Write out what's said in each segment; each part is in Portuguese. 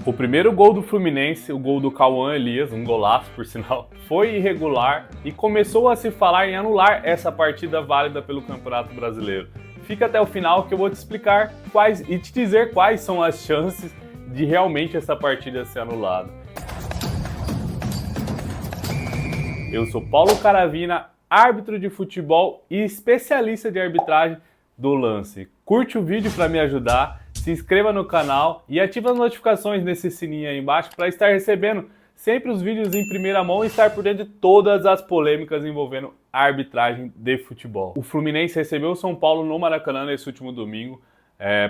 O primeiro gol do Fluminense, o gol do Cauã Elias, um golaço por sinal, foi irregular e começou a se falar em anular essa partida válida pelo Campeonato Brasileiro. Fica até o final que eu vou te explicar e te dizer quais são as chances de realmente essa partida ser anulada. Eu sou Paulo Caravina, árbitro de futebol e especialista de arbitragem do lance. Curte o vídeo para me ajudar, se inscreva no canal e ative as notificações nesse sininho aí embaixo para estar recebendo sempre os vídeos em primeira mão e estar por dentro de todas as polêmicas envolvendo a arbitragem de futebol. O Fluminense recebeu o São Paulo no Maracanã nesse último domingo,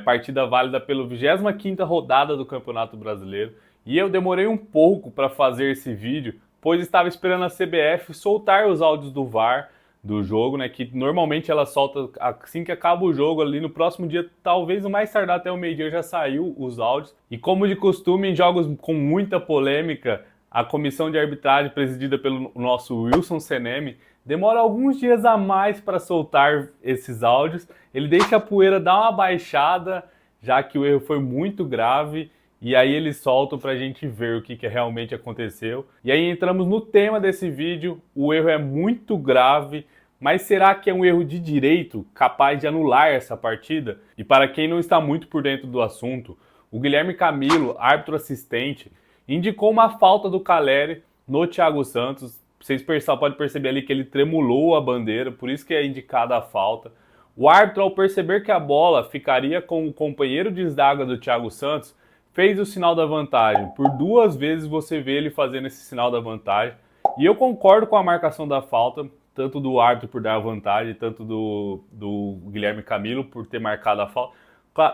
partida válida pela 25ª rodada do Campeonato Brasileiro, e eu demorei um pouco para fazer esse vídeo, pois estava esperando a CBF soltar os áudios do VAR do jogo, né, que normalmente ela solta assim que acaba o jogo, ali no próximo dia, talvez o mais tardar até o meio-dia já saiu os áudios. E como de costume, em jogos com muita polêmica, a comissão de arbitragem presidida pelo nosso Wilson Seneme demora alguns dias a mais para soltar esses áudios. Ele deixa a poeira dar uma baixada, já que o erro foi muito grave, e aí eles soltam para a gente ver o que realmente aconteceu. E aí entramos no tema desse vídeo. O erro é muito grave, mas será que é um erro de direito capaz de anular essa partida? E para quem não está muito por dentro do assunto, o Guilherme Camilo, árbitro assistente, indicou uma falta do Caleri no Thiago Santos. Vocês podem perceber ali que ele tremulou a bandeira, por isso que é indicada a falta. O árbitro, ao perceber que a bola ficaria com o companheiro de zaga do Thiago Santos, fez o sinal da vantagem. Por 2 vezes você vê ele fazendo esse sinal da vantagem. E eu concordo com a marcação da falta, tanto do árbitro por dar a vantagem, tanto do Guilherme Camilo por ter marcado a falta.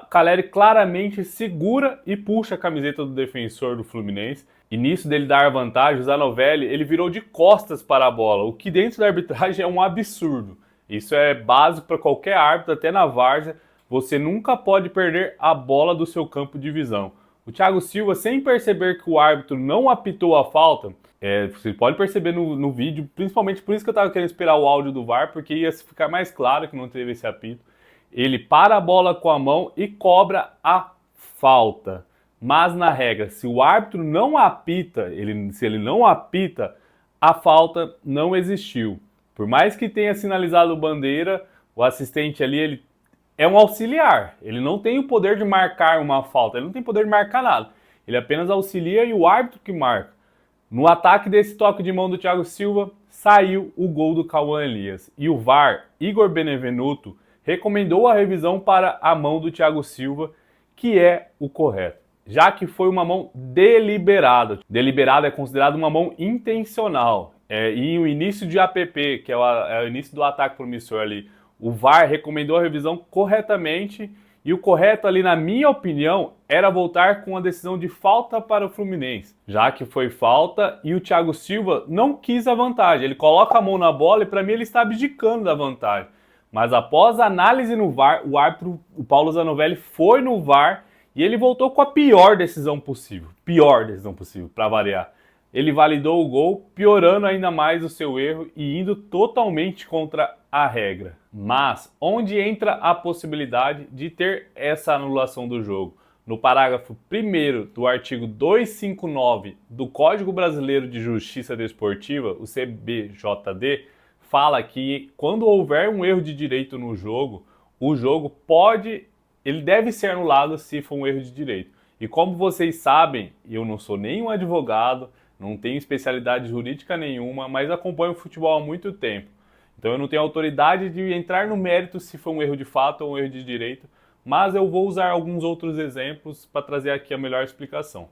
Caleri claramente segura e puxa a camiseta do defensor do Fluminense. E nisso dele dar a vantagem, o Zanovelli, ele virou de costas para a bola, o que dentro da arbitragem é um absurdo. Isso é básico para qualquer árbitro, até na várzea. Você nunca pode perder a bola do seu campo de visão. O Thiago Silva, sem perceber que o árbitro não apitou a falta, você pode perceber no vídeo, principalmente por isso que eu estava querendo esperar o áudio do VAR, porque ia ficar mais claro que não teve esse apito. Ele para a bola com a mão e cobra a falta. Mas na regra, se o árbitro não apita, se ele não apita, a falta não existiu. Por mais que tenha sinalizado bandeira, o assistente ali, ele é um auxiliar, ele não tem o poder de marcar uma falta, ele não tem poder de marcar nada, ele apenas auxilia e o árbitro que marca. No ataque desse toque de mão do Thiago Silva, saiu o gol do Cauã Elias, e o VAR, Igor Benevenuto, recomendou a revisão para a mão do Thiago Silva, que é o correto, já que foi uma mão deliberada. Deliberada é considerado uma mão intencional, e o início de APP, que é o início do ataque promissor ali, o VAR recomendou a revisão corretamente, e o correto ali, na minha opinião, era voltar com a decisão de falta para o Fluminense, já que foi falta e o Thiago Silva não quis a vantagem. Ele coloca a mão na bola e para mim ele está abdicando da vantagem. Mas após a análise no VAR, o árbitro, o Paulo Zanovelli, foi no VAR e ele voltou com a pior decisão possível para variar. Ele validou o gol, piorando ainda mais o seu erro e indo totalmente contra a regra. Mas onde entra a possibilidade de ter essa anulação do jogo? No parágrafo 1º do artigo 259 do Código Brasileiro de Justiça Desportiva, o CBJD, fala que quando houver um erro de direito no jogo, o jogo ele deve ser anulado se for um erro de direito. E como vocês sabem, eu não sou nenhum advogado, não tenho especialidade jurídica nenhuma, mas acompanho o futebol há muito tempo. Então eu não tenho autoridade de entrar no mérito se foi um erro de fato ou um erro de direito, mas eu vou usar alguns outros exemplos para trazer aqui a melhor explicação.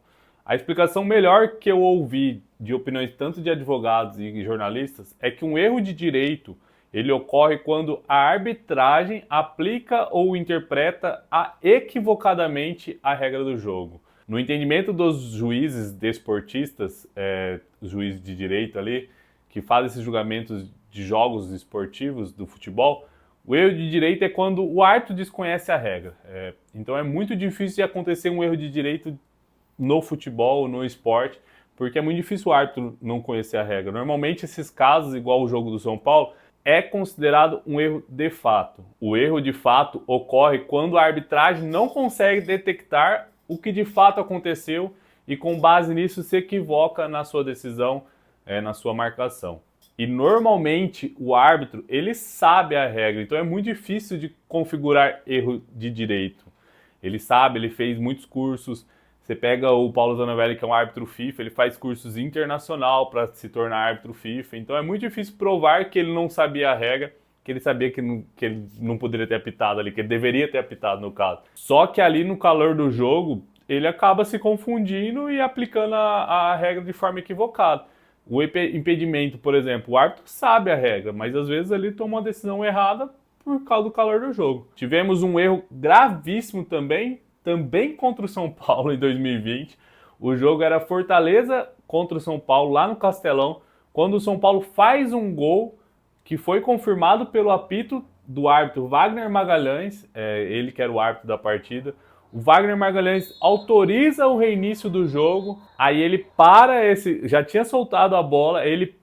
A explicação melhor que eu ouvi de opiniões tanto de advogados e jornalistas é que um erro de direito ele ocorre quando a arbitragem aplica ou interpreta equivocadamente a regra do jogo. No entendimento dos juízes desportistas, juízes de direito ali, que fazem esses julgamentos de jogos esportivos do futebol, o erro de direito é quando o árbitro desconhece a regra. Então é muito difícil de acontecer um erro de direito no futebol, no esporte, porque é muito difícil o árbitro não conhecer a regra. Normalmente esses casos, igual o jogo do São Paulo, é considerado um erro de fato. O erro de fato ocorre quando a arbitragem não consegue detectar o que de fato aconteceu e com base nisso se equivoca na sua decisão, na sua marcação. E normalmente o árbitro, ele sabe a regra, então é muito difícil de configurar erro de direito. Ele sabe, ele fez muitos cursos. Você pega o Paulo Zanovelli, que é um árbitro FIFA, ele faz cursos internacional para se tornar árbitro FIFA, então é muito difícil provar que ele não sabia a regra, que ele sabia que ele não poderia ter apitado ali, que ele deveria ter apitado no caso. Só que ali no calor do jogo, ele acaba se confundindo e aplicando a regra de forma equivocada. O impedimento, por exemplo, o árbitro sabe a regra, mas às vezes ele toma uma decisão errada por causa do calor do jogo. Tivemos um erro gravíssimo também contra o São Paulo em 2020. O jogo era Fortaleza contra o São Paulo lá no Castelão, quando o São Paulo faz um gol que foi confirmado pelo apito do árbitro Wagner Magalhães, ele que era o árbitro da partida. O Wagner Magalhães autoriza o reinício do jogo, aí ele já tinha soltado a bola, ele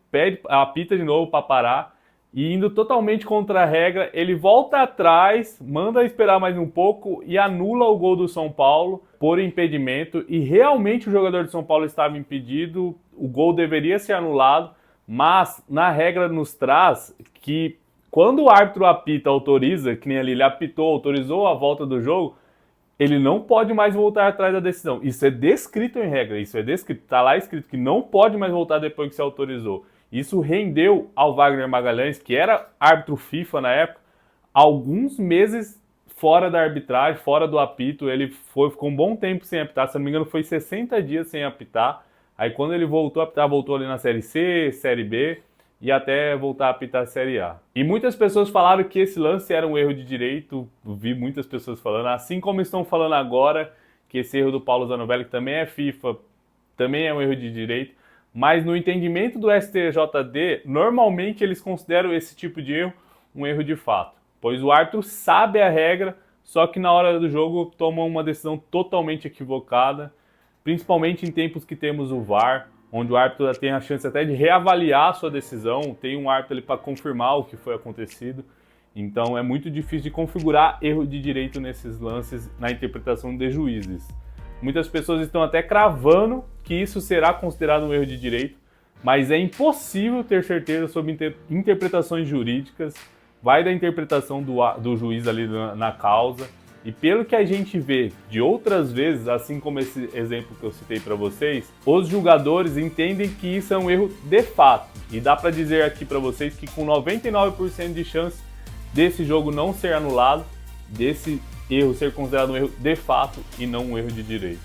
apita de novo para parar, e indo totalmente contra a regra, ele volta atrás, manda esperar mais um pouco e anula o gol do São Paulo por impedimento, e realmente o jogador de São Paulo estava impedido, o gol deveria ser anulado, mas na regra nos traz que quando o árbitro apita, autoriza, que nem ali ele apitou, autorizou a volta do jogo, ele não pode mais voltar atrás da decisão. Isso é descrito em regra, está lá escrito que não pode mais voltar depois que se autorizou. Isso rendeu ao Wagner Magalhães, que era árbitro FIFA na época, alguns meses fora da arbitragem, fora do apito. Ele ficou um bom tempo sem apitar, se não me engano foi 60 dias sem apitar. Aí quando ele voltou a apitar, voltou ali na Série C, Série B e até voltar a apitar a Série A. E muitas pessoas falaram que esse lance era um erro de direito, vi muitas pessoas falando, assim como estão falando agora que esse erro do Paulo Zanovelli, que também é FIFA, também é um erro de direito, mas no entendimento do STJD, normalmente eles consideram esse tipo de erro um erro de fato, pois o árbitro sabe a regra, só que na hora do jogo toma uma decisão totalmente equivocada, principalmente em tempos que temos o VAR, onde o árbitro tem a chance até de reavaliar a sua decisão, tem um árbitro ali para confirmar o que foi acontecido. Então é muito difícil de configurar erro de direito nesses lances na interpretação de juízes. Muitas pessoas estão até cravando que isso será considerado um erro de direito, mas é impossível ter certeza sobre interpretações jurídicas, vai da interpretação do juiz ali na causa. E pelo que a gente vê de outras vezes, assim como esse exemplo que eu citei para vocês, os julgadores entendem que isso é um erro de fato. E dá para dizer aqui para vocês que com 99% de chance desse jogo não ser anulado, desse erro ser considerado um erro de fato e não um erro de direito.